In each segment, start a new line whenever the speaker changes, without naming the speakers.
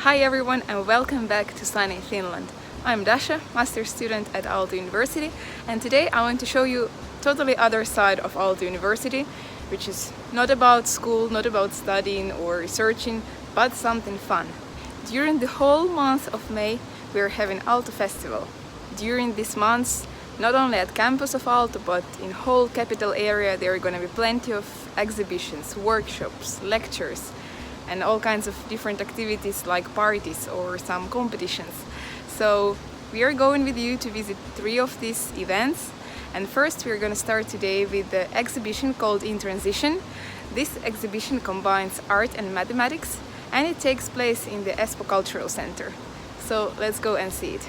Hi everyone and welcome back to sunny Finland. I'm Dasha, master's student at Aalto University, and today I want to show you totally other side of Aalto University, which is not about school, not about studying or researching, but something fun. During the whole month of May we are having Aalto Festival. During this month, not only at campus of Aalto, but in whole capital area there are going to be plenty of exhibitions, workshops, lectures, and all kinds of different activities like parties or some competitions. So we are going with you to visit 3 of these events, and first we're going to start today with the exhibition called In Transition. This exhibition combines art and mathematics, and it takes place in the Espoo Cultural Center. So let's go and see it.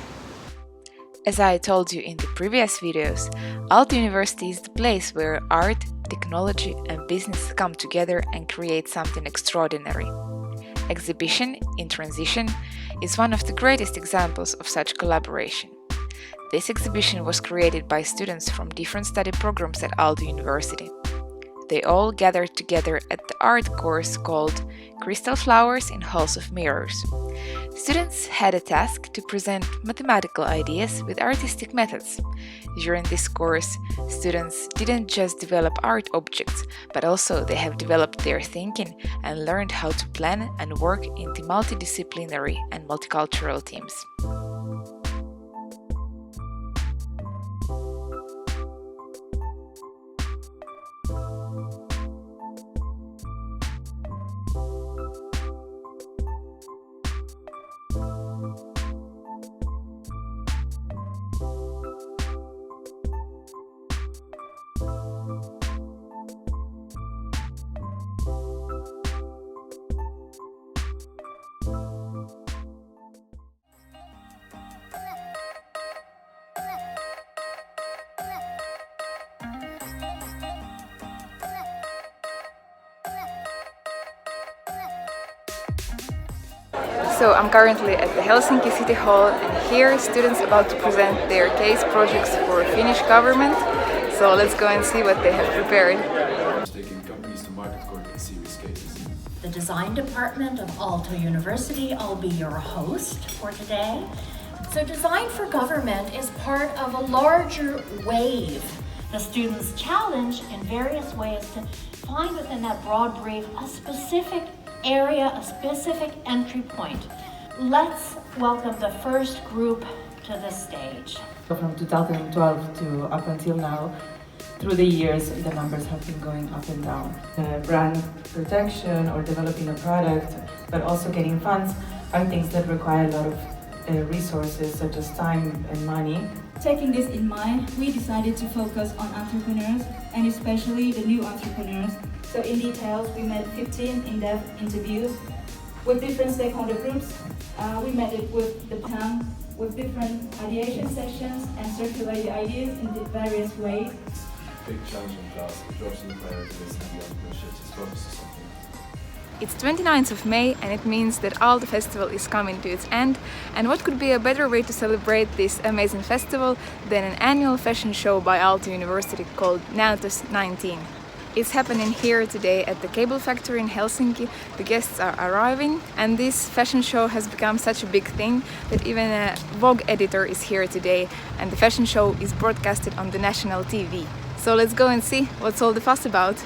As I told you in the previous videos, Aalto University is the place where art, technology and business come together and create something extraordinary. Exhibition In Transition is one of the greatest examples of such collaboration. This exhibition was created by students from different study programs at Aalto University. They all gathered together at the art course called Crystal Flowers in Halls of Mirrors. Students had a task to present mathematical ideas with artistic methods. During this course, students didn't just develop art objects, but also they have developed their thinking and learned how to plan and work in the multidisciplinary and multicultural teams.
So I'm currently at the Helsinki City Hall, and here students about to present their case projects for Finnish government. So let's go and see what they have prepared.
Taking companies to market court in serious cases.
The design department of Aalto University, I'll be your host for today. So design for government is part of a larger wave. The students challenge in various ways to find within that broad brief a specific area, a specific entry point. Let's welcome the first group to the stage.
So from 2012 to up until now, through the years, the numbers have been going up and down. Brand protection or developing a product, but also getting funds are things that require a lot of resources such as time and money.
Taking this in mind, we decided to focus on entrepreneurs and especially the new entrepreneurs. So in details, we made 15 in-depth interviews with different stakeholder groups. We met it with the town, with different ideation sessions and circulate the ideas in various ways.
Big challenge in class, it drops in the priorities and the entrepreneurship is focused on something.
It's 29th of May, and it means that Aalto Festival is coming to its end, and what could be a better way to celebrate this amazing festival than an annual fashion show by Aalto University called Näytös 19. It's happening here today at the Cable Factory in Helsinki. The guests are arriving, and this fashion show has become such a big thing that even a Vogue editor is here today, and the fashion show is broadcasted on the national TV. So let's go and see what's all the fuss about.